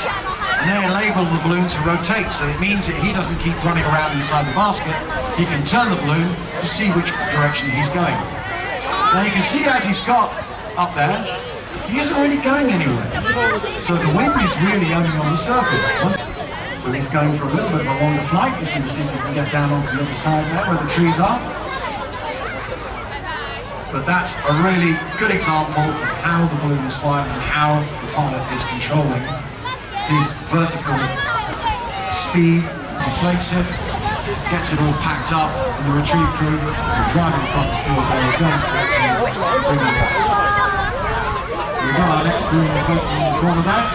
Speaker 6: and they enable the balloon to rotate, so it means that he doesn't keep running around inside the basket. He can turn the balloon to see which direction he's going. Now you can see as he's got up there, he isn't really going anywhere. So the wind is really only on the surface. So he's going for a little bit of a longer flight. You can see if you can get down onto the other side there where the trees are. But that's a really good example of how the balloon is flying and how the pilot is controlling his vertical speed, deflates it, gets it all packed up, and the retrieve crew are driving across the field where we're going to bring it back. We've got our next balloon floating in the corner there.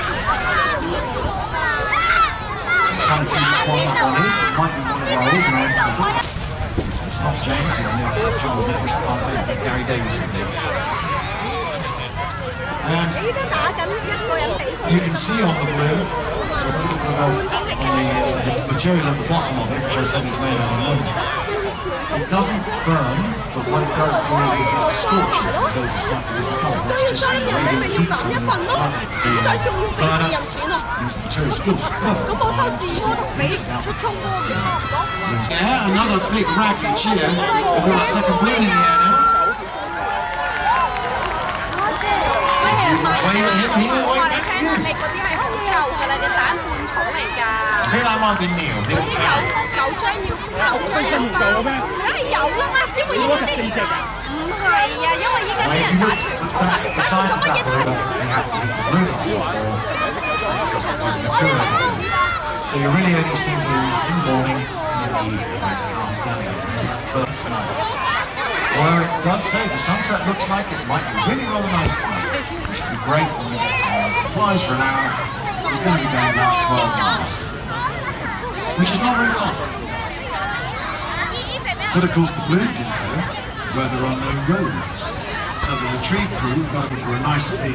Speaker 6: I'm trying to think which one that one is. It might be one of our older ones. It's not James, it's John Nicholas Parker, it's Gary Davis in there. And you can see on the balloon, there's a little bit of the material at the bottom of it, which I said is made out of lumens. It doesn't burn, but what it does do is it scorches. It goes a slightly different colour. That's just from the radiant heat from the burner. Means the material is still perfect. It just means it reaches out. Yeah, another big raggedy cheer. We've got our second balloon in the air now. Wave at him here, wave back at you. I think that might be Neil. The size of that balloon, you have to hit the roof or it doesn't do the material anymore. So you're really only seeing balloons in the morning and in the evening when it comes down tonight. Although it does say the sunset looks like it might be really rather nice tonight. Which would be great when we get to if it flies for an hour. It's going to be going about 12 miles, which is not very far. But of course the balloon can go where there are no roads. So the retrieve crew got to go for a nice big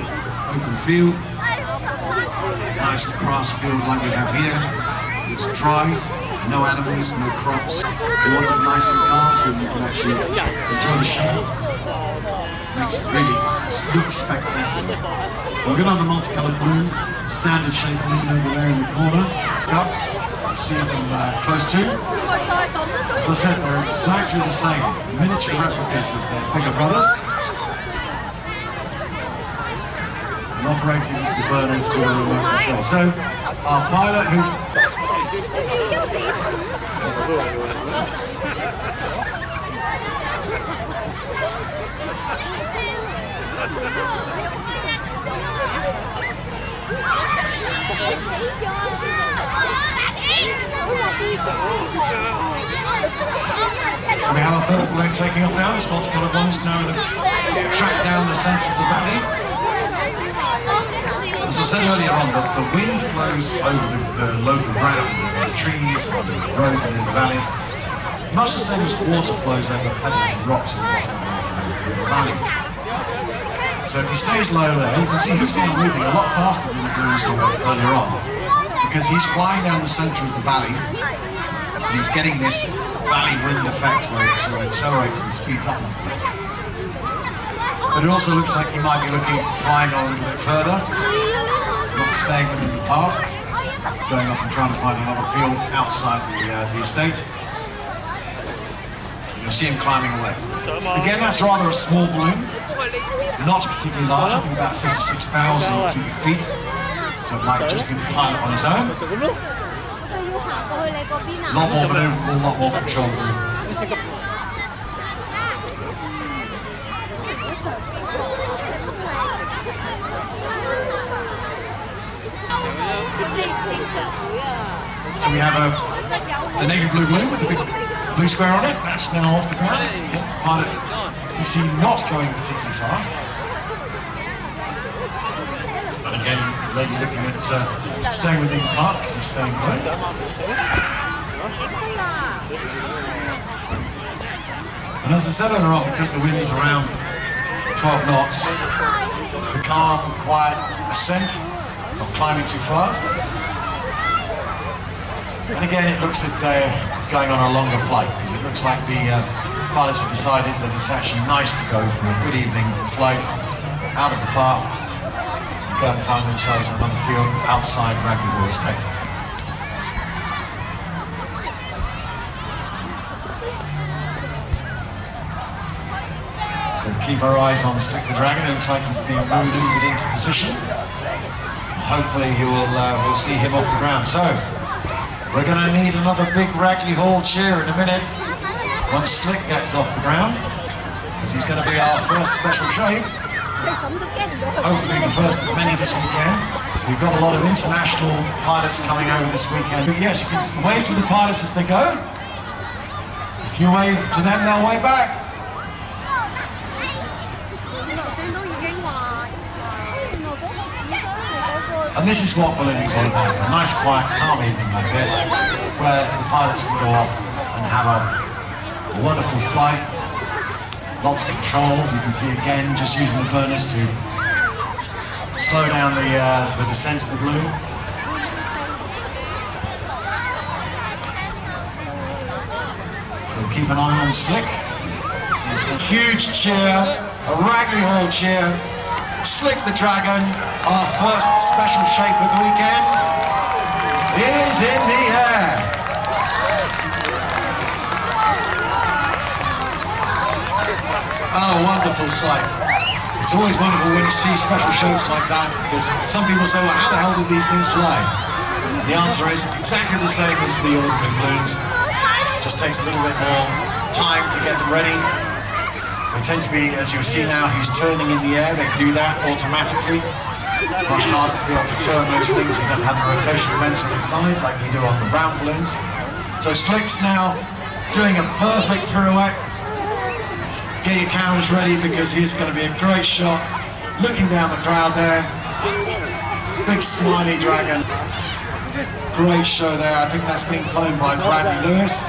Speaker 6: open field, nice grass field like we have here. It's dry, no animals, no crops. We want it nice and calm so you can actually enjoy the show. Makes it really look spectacular. We're going to have the multicoloured balloon, standard shape balloon over there in the corner. Up, see them close to. As I said, they're exactly the same, miniature replicas of their bigger brothers. And operating the burners with a remote control. So, our pilot who... So we have our third balloon taking off now. This multicoloured one is now going to track down the centre of the valley. As I said earlier on, the wind flows over the local ground, the trees, the roads and the valleys, much the same as water flows over pebbles and rocks in the bottom of the valley. So if he stays low there, you can see he's now moving a lot faster than the balloons were earlier on, because he's flying down the centre of the valley, and he's getting this valley wind effect where it sort of accelerates and speeds up. But it also looks like he might be looking at flying on a little bit further, not staying within the park, going off and trying to find another field outside the estate. You'll see him climbing away. Again, that's rather a small balloon, not particularly large, I think about 56,000 cubic feet. So it might just be the pilot on his own. A lot more maneuverable, a lot more controllable. So we have the navy blue balloon with the big blue square on it. That's now off the ground. Again, pilot, you see, not going particularly fast. And again, maybe looking at staying within the park because he's staying low. And as I said earlier on, because the wind's around 12 knots, for calm, quiet ascent, not climbing too fast. And again, it looks at going on a longer flight, because it looks like the pilots have decided that it's actually nice to go for a good evening flight out of the park and go and find themselves on another field outside Ragged Hall Estate. So So keep our eyes on Slick the Dragon. It looks like he's being moved into position. Hopefully we'll see him off the ground. So we're going to need another big Ragley Hall cheer in a minute once Slick gets off the ground, because he's going to be our first special shape. Hopefully the first of many this weekend. We've got a lot of international pilots coming over this weekend. But yes, you can wave to the pilots as they go. If you wave to them, they'll wave back. And this is what ballooning is all about. A nice, quiet, calm evening like this, where the pilots can go off and have a wonderful flight. Lots of control. You can see again, just using the burners to slow down the descent of the balloon. So keep an eye on Slick. So a huge cheer, a Ragley Hall cheer. Slick the Dragon, our first special shape of the weekend, is in the air. Oh, wonderful sight. It's always wonderful when you see special shapes like that, because some people say, well, how the hell do these things fly? The answer is exactly the same as the ordinary balloons. Just takes a little bit more time to get them ready. They tend to be, as you see now, he's turning in the air. They do that automatically. Much harder to be able to turn those things. You don't have the rotation events on the side like you do on the round balloons. So Slick's now doing a perfect pirouette. Get your cameras ready, because he's going to be a great shot. Looking down the crowd there. Big smiley dragon. Great show there. I think that's being flown by Bradley Lewis.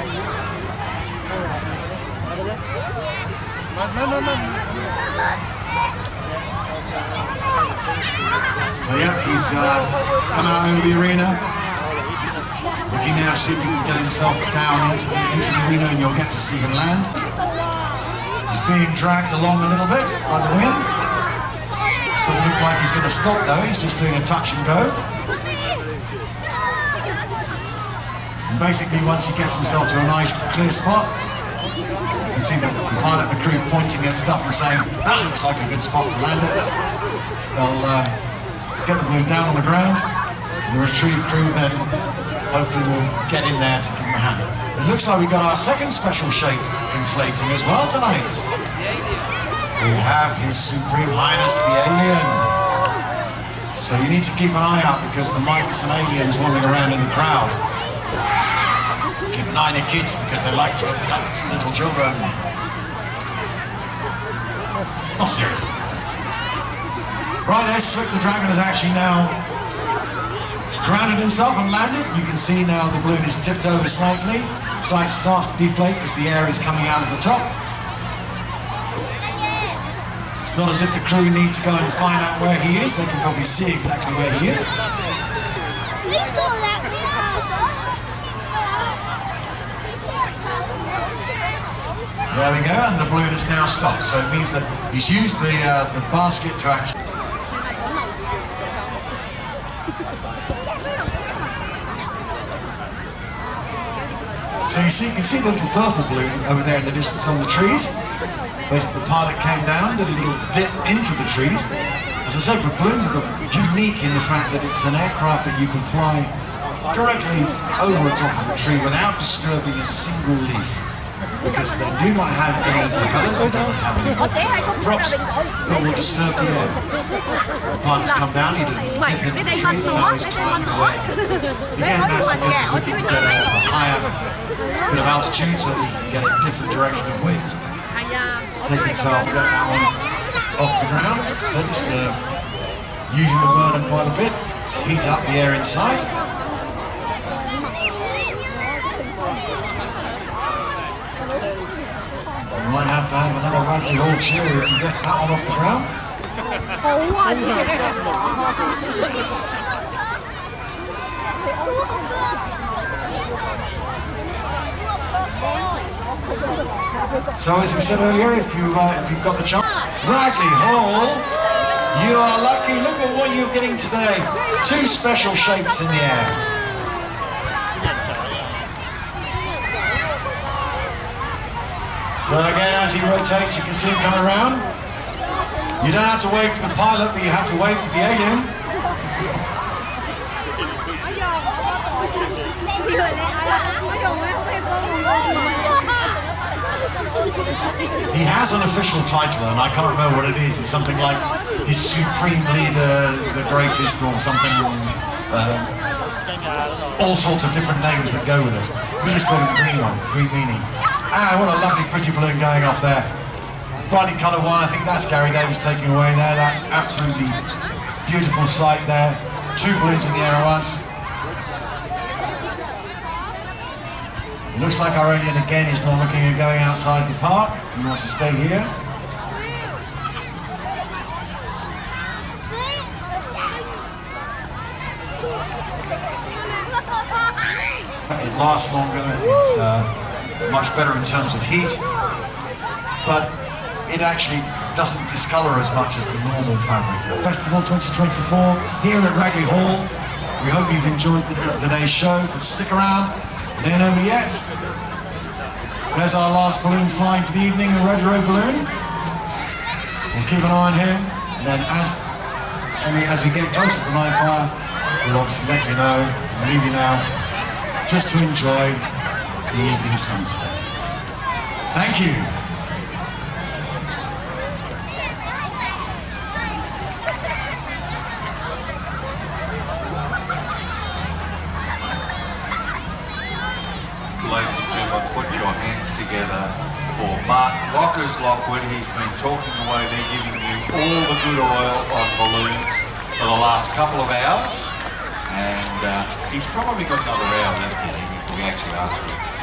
Speaker 6: So yeah, he's come out over the arena. Looking now to see if he can get himself down into the arena, and you'll get to see him land. He's being dragged along a little bit by the wind. Doesn't look like he's going to stop though, he's just doing a touch and go. And basically once he gets himself to a nice clear spot, you see the pilot and the crew pointing at stuff and saying, that looks like a good spot to land it. They'll get the balloon down on the ground, and the retrieve crew then hopefully will get in there to give them a hand. It looks like we've got our second special shape inflating as well tonight. We have His Supreme Highness the Alien. So you need to keep an eye out, because there might be some aliens wandering around in the crowd. Keep an eye on your kids, because they like to abduct little children. Not seriously. Right there, Slick the Dragon has actually now grounded himself and landed. You can see now the balloon is tipped over slightly. Starts to deflate as the air is coming out of the top. It's not as if the crew need to go and find out where he is. They can probably see exactly where he is. There we go, and the balloon is now stopped. So it means that he's used the basket to actually... So you can see the little purple balloon over there in the distance on the trees. Basically the pilot came down, did a little dip into the trees. As I said, the balloons are unique in the fact that it's an aircraft that you can fly directly over the top of the tree without disturbing a single leaf. Because they do not have any propellers, they don't have any props that will disturb the air. The pilot's come down, he did a dip into the trees, and now he's climbing away. Again, that's because he's looking to get a higher bit of altitude so that he can get a different direction of wind. Take himself, get that one off the ground. So it's using the burner quite a bit, heat up the air inside. You might have to have another Ragley Hall cheer if he gets that one off the ground. So as we said earlier, if you've got the chance, Ragley Hall, you are lucky. Look at what you're getting today. 2 special shapes in the air. So again, as he rotates, you can see him come around. You don't have to wave to the pilot, but you have to wave to the alien. He has an official title, and I can't remember what it is. It's something like his Supreme Leader, the Greatest, or something. All sorts of different names that go with it. We just call him the green one, Green Meanie. Ah, what a lovely, pretty balloon going up there. Brightly coloured one. I think that's Gary Davis taking away there. That's absolutely beautiful sight there. 2 balloons in the air at once. It looks like our alien again is not looking at going outside the park. He wants to stay here. It lasts longer, it's much better in terms of heat, but it actually doesn't discolour as much as the normal fabric. Festival 2024 here at Ragley Hall. We hope you've enjoyed the day's show, but stick around. It ain't over yet. There's our last balloon flying for the evening, the Red Row balloon. We'll keep an eye on him, and then as we get closer to the night fire, we'll obviously let you know, and leave you now, just to enjoy the evening sunset. Thank you.
Speaker 1: Ladies and gentlemen, put your hands together for Mark Rockers Lockwood. He's been talking away there, giving you all the good oil on balloons for the last couple of hours. And he's probably got another hour left in him if we actually ask him.